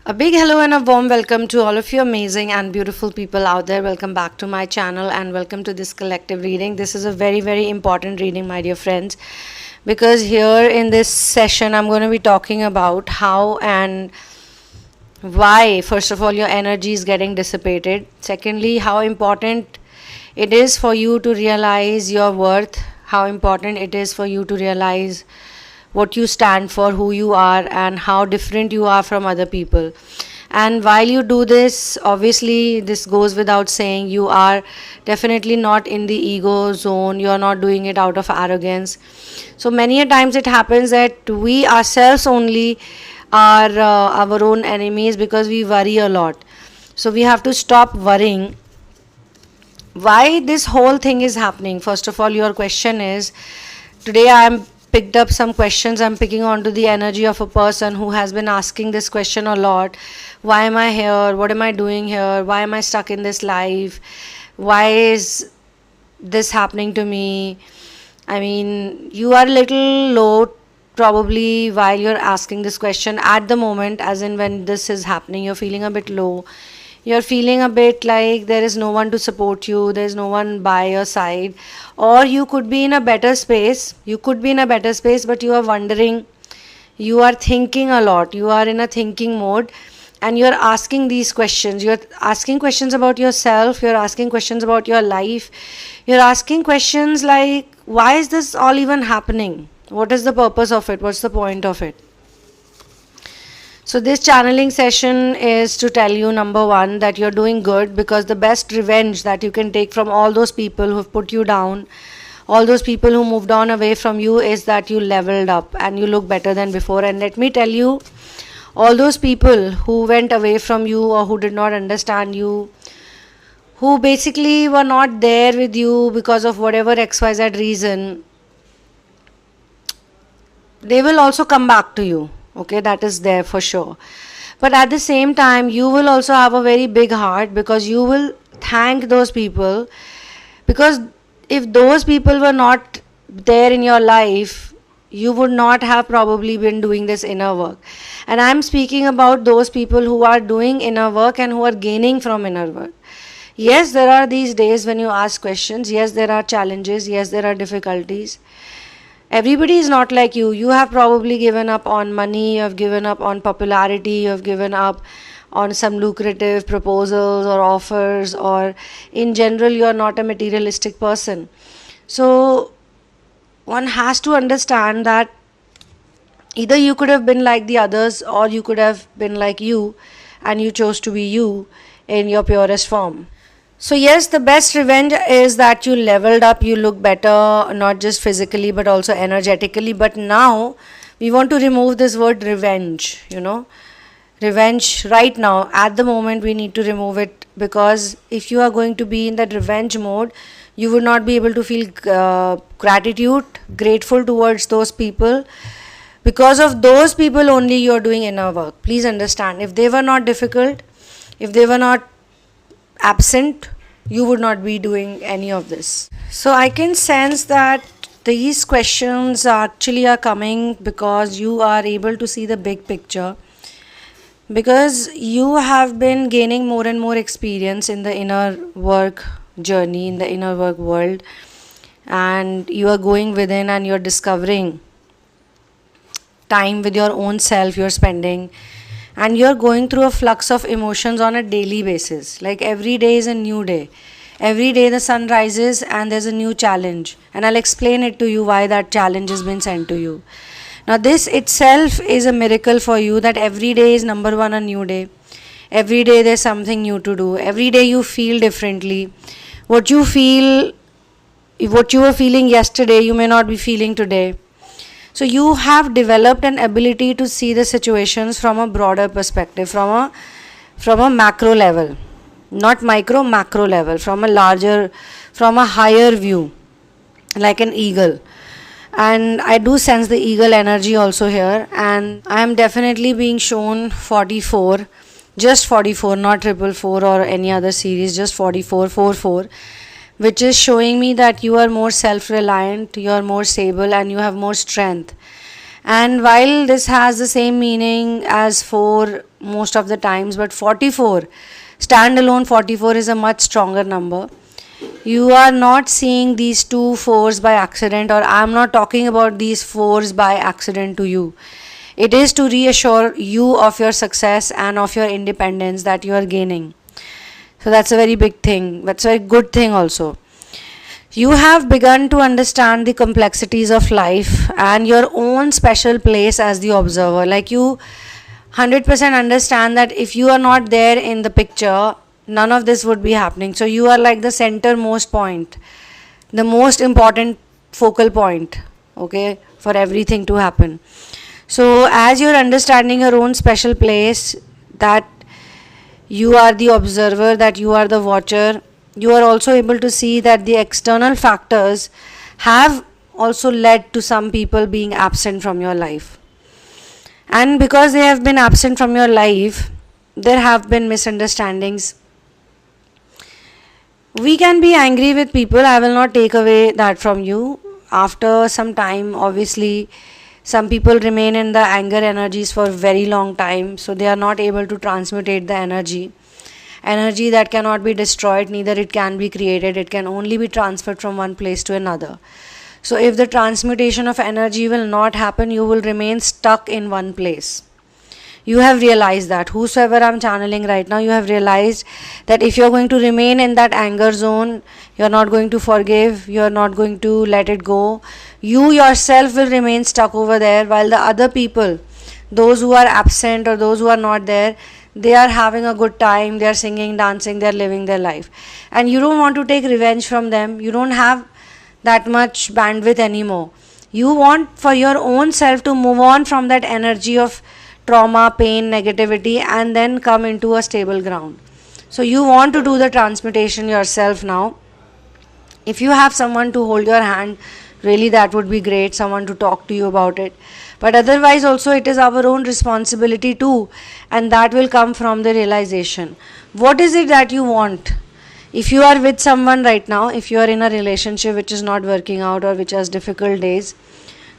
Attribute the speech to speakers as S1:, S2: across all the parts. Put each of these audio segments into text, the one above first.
S1: A big hello and a warm welcome to all of you amazing and beautiful people out there. Welcome back to my channel and welcome to this collective reading. This is a very, very important reading, my dear friends, because here in this session, I'm going to be talking about how and why, first of all, your energy is getting dissipated. Secondly, how important it is for you to realize your worth, how important it is for you to realize what you stand for, who you are, and how different you are from other people. And while you do this, obviously, this goes without saying, you are definitely not in the ego zone, you are not doing it out of arrogance. So, many a times it happens that we ourselves only are our own enemies because we worry a lot. So, we have to stop worrying. Why this whole thing is happening? First of all, your question is, today I am picked up some questions. I'm picking onto the energy of a person who has been asking this question a lot. Why am I here? What am I doing here? Why am I stuck in this life? Why is this happening to me? I mean, you are a little low probably while you're asking this question at the moment, as in when this is happening, you're feeling a bit low. You're feeling a bit like there is no one to support you, there's no one by your side, or you could be in a better space. But you are wondering, you are thinking a lot, you are in a thinking mode, and you're asking these questions. You're asking questions about yourself, you're asking questions about your life, you're asking questions like, why is this all even happening? What is the purpose of it? What's the point of it? So this channeling session is to tell you, number one, that you're doing good, because the best revenge that you can take from all those people who've put you down, all those people who moved on away from you, is that you leveled up and you look better than before. And let me tell you, all those people who went away from you or who did not understand you, who basically were not there with you because of whatever XYZ reason, they will also come back to you. Okay, that is there for sure. But at the same time, you will also have a very big heart, because you will thank those people, because if those people were not there in your life, you would not have probably been doing this inner work. And I'm speaking about those people who are doing inner work and who are gaining from inner work. Yes, there are these days when you ask questions. Yes, there are challenges. Yes, there are difficulties. Everybody is not like you. You have probably given up on money, you have given up on popularity, you have given up on some lucrative proposals or offers, or in general, you are not a materialistic person. So, one has to understand that either you could have been like the others, or you could have been like you, and you chose to be you in your purest form. So yes, the best revenge is that you leveled up, you look better, not just physically but also energetically. But now we want to remove this word revenge, Revenge right now, at the moment, we need to remove it, because if you are going to be in that revenge mode, you would not be able to feel gratitude, grateful towards those people. Because of those people only you are doing inner work. Please understand, if they were not difficult, if they were not absent, you would not be doing any of this. So I can sense that these questions actually are coming because you are able to see the big picture, because you have been gaining more and more experience in the inner work journey, in the inner work world, and you are going within and you're discovering time with your own self you're spending, and you're going through a flux of emotions on a daily basis. Like every day is a new day. Every day the sun rises and there's a new challenge, and I'll explain it to you why that challenge has been sent to you. Now this itself is a miracle for you, that every day is, number one, a new day. Every day there's something new to do. Every day you feel differently. What you were feeling yesterday, you may not be feeling today. So you have developed an ability to see the situations from a broader perspective, from a macro level, not micro, macro level, from a higher view, like an eagle. And I do sense the eagle energy also here, and I am definitely being shown 44, just 44, not 444 or any other series, just 44, 44, which is showing me that you are more self-reliant, you are more stable, and you have more strength. And while this has the same meaning as 4, most of the times, but 44, standalone 44 is a much stronger number. You are not seeing these two fours by accident, or I'm not talking about these fours by accident to you. It is to reassure you of your success and of your independence that you are gaining. So that's a very big thing. That's a very good thing also. You have begun to understand the complexities of life and your own special place as the observer. Like you 100% understand that if you are not there in the picture, none of this would be happening. So you are like the centermost point, the most important focal point, okay, for everything to happen. So as you're understanding your own special place, that you are the observer, that you are the watcher, you are also able to see that the external factors have also led to some people being absent from your life. And because they have been absent from your life, there have been misunderstandings. We can be angry with people, I will not take away that from you. After some time, obviously, some people remain in the anger energies for a very long time, so they are not able to transmutate the energy that cannot be destroyed, neither it can be created. It can only be transferred from one place to another. So if the transmutation of energy will not happen, you will remain stuck in one place. You have realized that, whosoever I'm channeling right now, you have realized that if you're going to remain in that anger zone, you're not going to forgive, you're not going to let it go, you yourself will remain stuck over there, while the other people, those who are absent or those who are not there, they are having a good time, they are singing, dancing, they are living their life. And you don't want to take revenge from them, you don't have that much bandwidth anymore. You want for your own self to move on from that energy of trauma, pain, negativity, and then come into a stable ground. So you want to do the transmutation yourself now. If you have someone to hold your hand, really that would be great, someone to talk to you about it. But otherwise also it is our own responsibility too, and that will come from the realization. What is it that you want? If you are with someone right now, if you are in a relationship which is not working out or which has difficult days,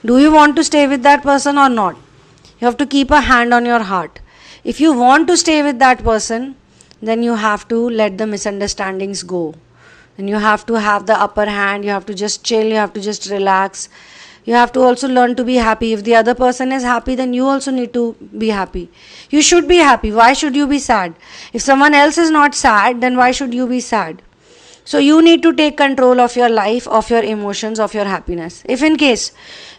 S1: do you want to stay with that person or not? You have to keep a hand on your heart. If you want to stay with that person, then you have to let the misunderstandings go. And you have to have the upper hand, you have to just chill, you have to just relax. You have to also learn to be happy. If the other person is happy, then you also need to be happy. You should be happy. Why should you be sad? If someone else is not sad, then why should you be sad? So you need to take control of your life, of your emotions, of your happiness. If in case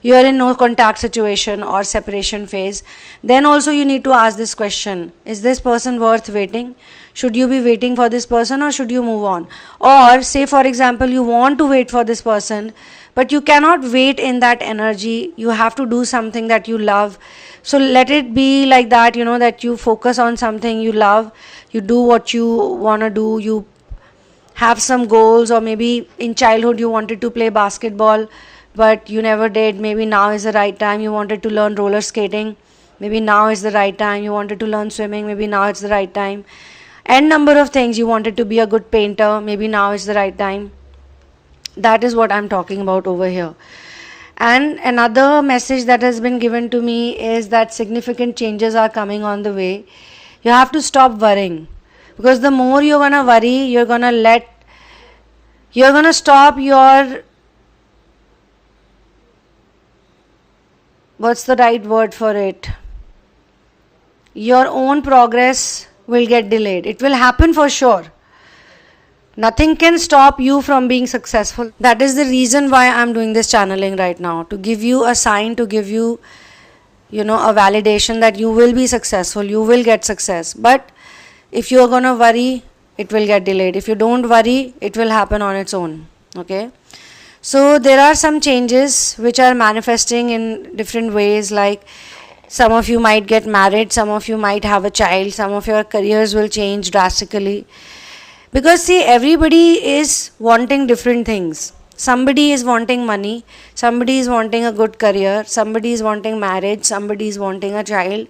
S1: you are in no contact situation or separation phase, then also you need to ask this question: is this person worth waiting? Should you be waiting for this person or should you move on? Or say for example you want to wait for this person, but you cannot wait in that energy. You have to do something that you love. So let it be like that, that you focus on something you love. You do what you want to do. You have some goals, or maybe in childhood you wanted to play basketball but you never did. Maybe now is the right time. You wanted to learn roller skating, maybe now is the right time. You wanted to learn swimming, maybe now it's the right time. And number of things. You wanted to be a good painter, maybe now is the right time. That is what I'm talking about over here. And another message that has been given to me is that significant changes are coming on the way. You have to stop worrying, because the more you're gonna worry, you're gonna stop your, what's the right word for it, your own progress will get delayed. It will happen for sure. Nothing can stop you from being successful. That is the reason why I'm doing this channeling right now, to give you a sign, to give you, a validation that you will be successful, you will get success. But if you're going to worry, it will get delayed. If you don't worry, it will happen on its own. Okay? So there are some changes which are manifesting in different ways. Like some of you might get married, some of you might have a child, some of your careers will change drastically. Because see, everybody is wanting different things. Somebody is wanting money, somebody is wanting a good career, somebody is wanting marriage, somebody is wanting a child,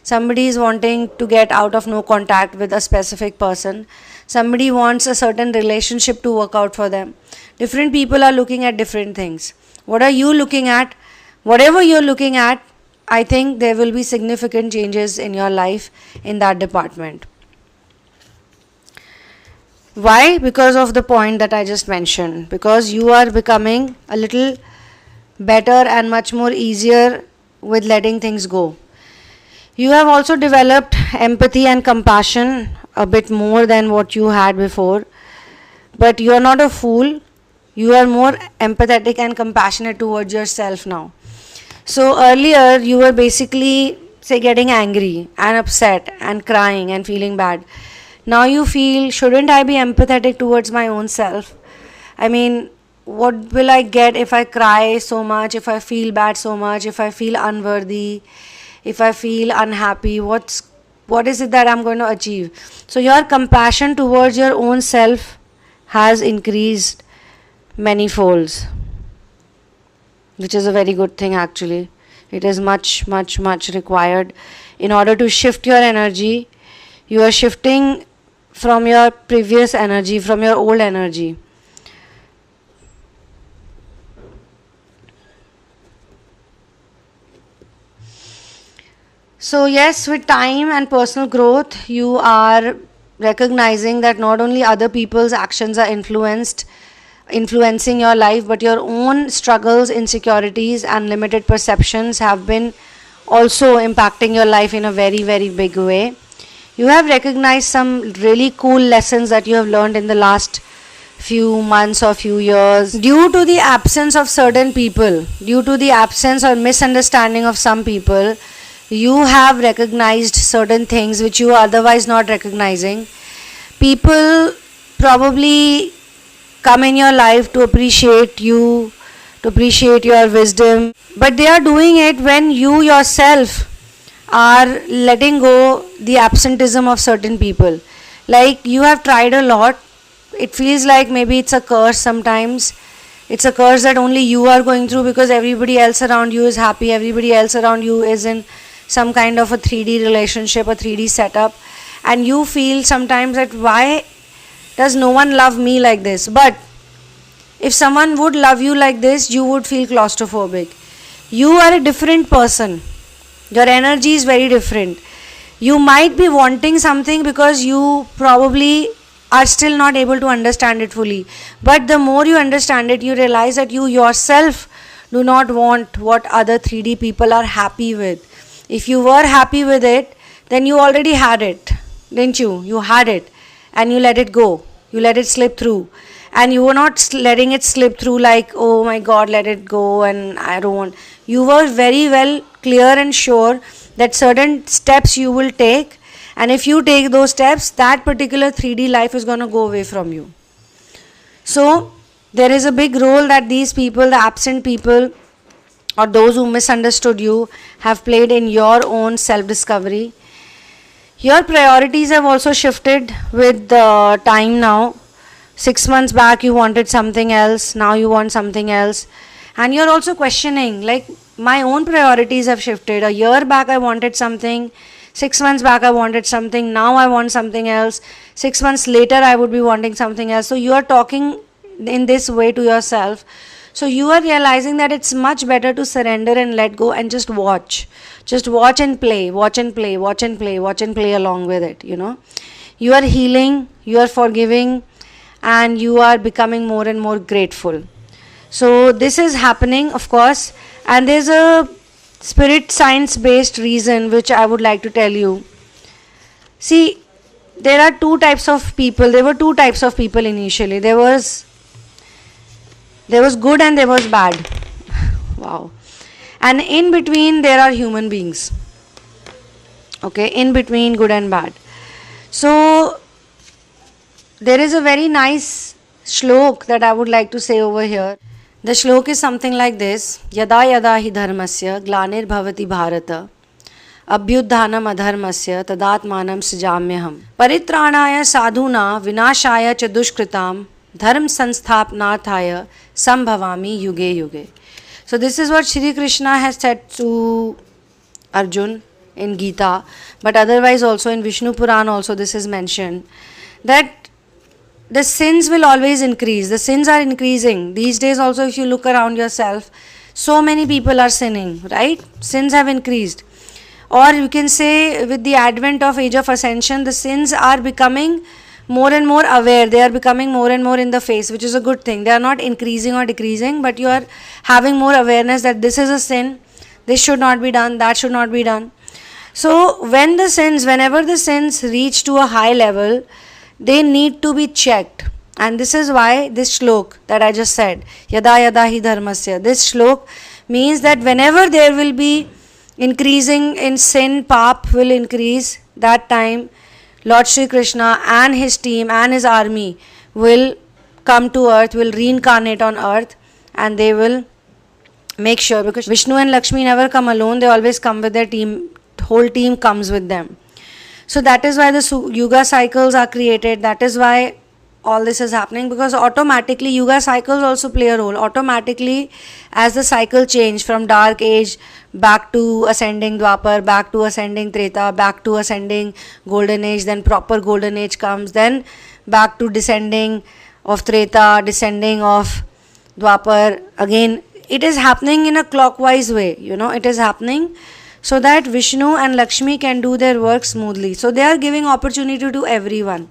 S1: somebody is wanting to get out of no contact with a specific person, somebody wants a certain relationship to work out for them. Different people are looking at different things. What are you looking at? Whatever you're looking at, I think there will be significant changes in your life in that department. Why? Because of the point that I just mentioned. Because you are becoming a little better and much more easier with letting things go. You have also developed empathy and compassion a bit more than what you had before. But you are not a fool. You are more empathetic and compassionate towards yourself now. So earlier you were basically, say, getting angry and upset and crying and feeling bad. Now you feel, shouldn't I be empathetic towards my own self? I mean, what will I get if I cry so much, if I feel bad so much, if I feel unworthy, if I feel unhappy? What is it that I'm going to achieve? So your compassion towards your own self has increased many folds, which is a very good thing actually. It is much, much, much required. In order to shift your energy, you are shifting from your previous energy, from your old energy. So yes, with time and personal growth, you are recognizing that not only other people's actions are influencing your life, but your own struggles, insecurities and limited perceptions have been also impacting your life in a very, very big way. You have recognized some really cool lessons that you have learned in the last few months or few years. Due to the absence of certain people, due to the absence or misunderstanding of some people, you have recognized certain things which you are otherwise not recognizing. People probably come in your life to appreciate you, to appreciate your wisdom, but they are doing it when you yourself are letting go the absenteeism of certain people. Like, you have tried a lot. It feels like maybe it's a curse sometimes. It's a curse that only you are going through because everybody else around you is happy, everybody else around you is in some kind of a 3D relationship, a 3D setup, and you feel sometimes that why does no one love me like this? But if someone would love you like this, you would feel claustrophobic. You are a different person. Your energy is very different. You might be wanting something because you probably are still not able to understand it fully. But the more you understand it, you realize that you yourself do not want what other 3D people are happy with. If you were happy with it, then you already had it, didn't you? You had it and you let it go. You let it slip through. And you were not letting it slip through like, oh my God, let it go and I don't want. You were very well clear and sure that certain steps you will take, and if you take those steps, that particular 3D life is going to go away from you. So there is a big role that these people, the absent people or those who misunderstood you, have played in your own self-discovery. Your priorities have also shifted with the time now. 6 months back you wanted something else, now you want something else, and you're also questioning, like, my own priorities have shifted. A year back I wanted something, 6 months back I wanted something, now I want something else, 6 months later I would be wanting something else. So you are talking in this way to yourself. So you are realizing that it's much better to surrender and let go and just watch and play, watch and play along with it. You are healing, you are forgiving, and you are becoming more and more grateful. So this is happening, of course, and there's a spirit science based reason which I would like to tell you. See, there were two types of people initially. There was good and there was bad. Wow. And in between there are human beings. Okay, in between good and bad. So there is a very nice shlok that I would like to say over here. The shlok is something like this: Yada yada hi dharmasya glanir bhavati bharata abhyudhanam adharmasya tadatmanam srijamyaham paritranaya sadhuna vinashaya cha dushkritam dharm sansthapanarthaya sambhavami yuge yuge. So this is what Shri Krishna has said to Arjun in Gita, but otherwise also in Vishnu Puran also this is mentioned, that the sins will always increase. The sins are increasing. These days also, if you look around yourself, So many people are sinning, right? Sins have increased. Or you can say, with the advent of age of ascension, the sins are becoming more and more aware. They are becoming more and more in the face, which is a good thing. They are not increasing or decreasing, but you are having more awareness that this is a sin, this should not be done, that should not be done. So whenever the sins reach to a high level, they need to be checked. And this is why this shlok that I just said, yada yada hi dharmasya, this shlok means that whenever there will be increasing in sin, pap will increase, that time Lord Shri Krishna and his team and his army will come to earth, will reincarnate on earth, and they will make sure, because Vishnu and Lakshmi never come alone, they always come with their team, whole team comes with them. So that is why the yuga cycles are created, that is why all this is happening, because automatically yuga cycles also play a role. Automatically, as the cycle change from dark age back to ascending Dwapar, back to ascending Treta, back to ascending golden age, then proper golden age comes, then back to descending of Treta, descending of Dwapar, again it is happening in a clockwise way, it is happening so that Vishnu and Lakshmi can do their work smoothly. So they are giving opportunity to everyone.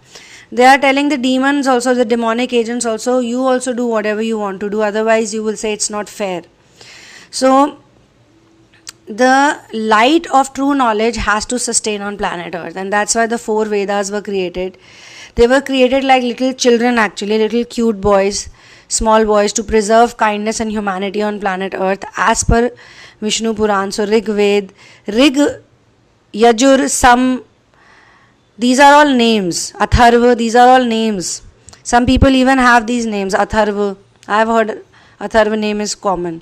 S1: They are telling the demons also, the demonic agents also, you also do whatever you want to do, otherwise you will say it's not fair. So the light of true knowledge has to sustain on planet Earth, and that's why the 4 Vedas were created. They were created like little children, actually, little cute boys, small boys, to preserve kindness and humanity on planet Earth as per Vishnu Puran. So Rig Ved, Rig, Yajur, Sam, these are all names. Atharva, these are all names. Some people even have these names. Atharva, I have heard Atharva name is common.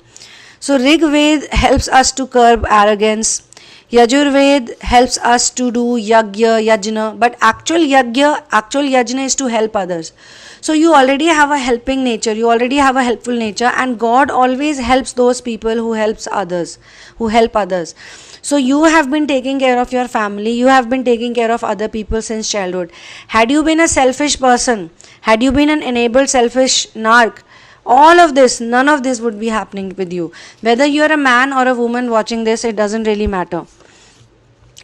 S1: So Rig Ved helps us to curb arrogance. Yajurved helps us to do yajna, but actual yajna is to help others. So you already have a helping nature, you already have a helpful nature, and God always helps those people who help others. So you have been taking care of your family, you have been taking care of other people since childhood. Had you been a selfish person, had you been an enabled selfish narc, all of this, none of this would be happening with you. Whether you are a man or a woman watching this, it doesn't really matter.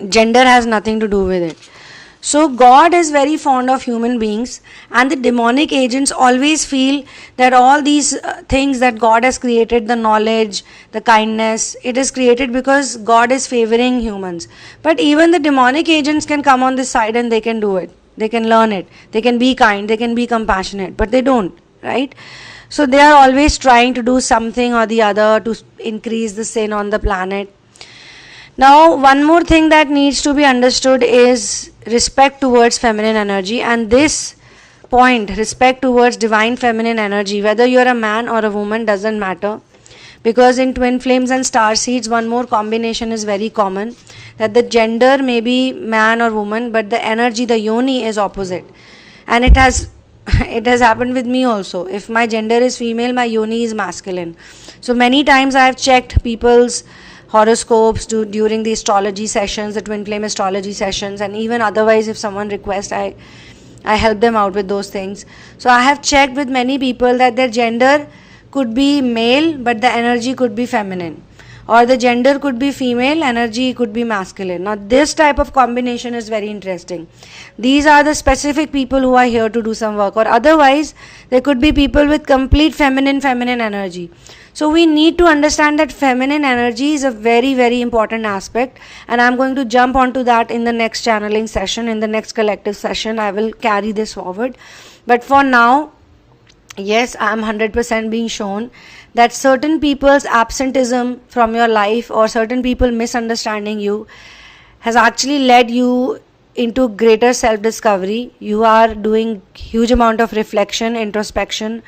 S1: Gender has nothing to do with it. So God is very fond of human beings, and the demonic agents always feel that all these things that God has created, the knowledge, the kindness, it is created because God is favoring humans. But even the demonic agents can come on this side and they can do it. They can learn it. They can be kind, they can be compassionate, but they don't, right? So they are always trying to do something or the other to increase the sin on the planet. Now, one more thing that needs to be understood is respect towards feminine energy, and this point, respect towards divine feminine energy, whether you're a man or a woman, doesn't matter, because in twin flames and star seeds, one more combination is very common, that the gender may be man or woman, but the energy, the yoni, is opposite. And it has happened with me also. If my gender is female, my yoni is masculine. So many times I have checked people's horoscopes during the astrology sessions, the twin flame astrology sessions, and even otherwise if someone requests, I help them out with those things. So I have checked with many people that their gender could be male but the energy could be feminine, or the gender could be female, energy could be masculine. Now this type of combination is very interesting. These are the specific people who are here to do some work, or otherwise there could be people with complete feminine energy. So we need to understand that feminine energy is a very, very important aspect, and I'm going to jump onto that in the next channeling session, in the next collective session. I will carry this forward. But for now, yes, I am 100% being shown that certain people's absenteeism from your life, or certain people misunderstanding you, has actually led you into greater self-discovery. You are doing huge amount of reflection, introspection.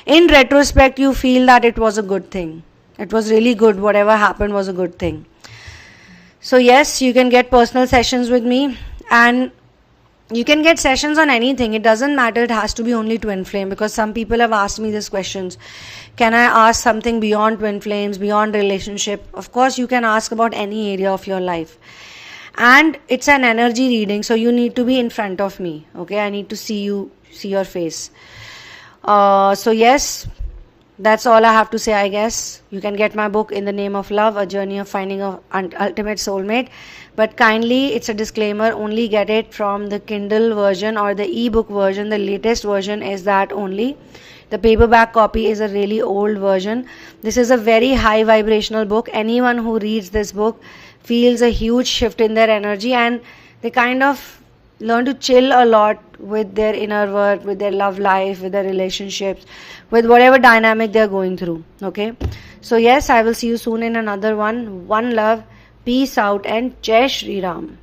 S1: In retrospect, you feel that it was a good thing. It was really good. Whatever happened was a good thing. So yes, you can get personal sessions with me, and you can get sessions on anything. It doesn't matter. It has to be only twin flame, because some people have asked me these questions. Can I ask something beyond twin flames, beyond relationship? Of course, you can ask about any area of your life. And it's an energy reading, so you need to be in front of me. Okay, I need to see your face. So yes, That's all I have to say, I guess. You can get my book, In the Name of Love, A Journey of Finding an Ultimate Soulmate. But kindly, it's a disclaimer, only get it from the Kindle version or the ebook version. The latest version is that only. The paperback copy is a really old version. This is a very high vibrational book. Anyone who reads this book feels a huge shift in their energy, and they kind of learn to chill a lot with their inner work, with their love life, with their relationships, with whatever dynamic they're going through. Okay, so yes, I will see you soon in another one. One love, peace out, and Jai Shri Ram.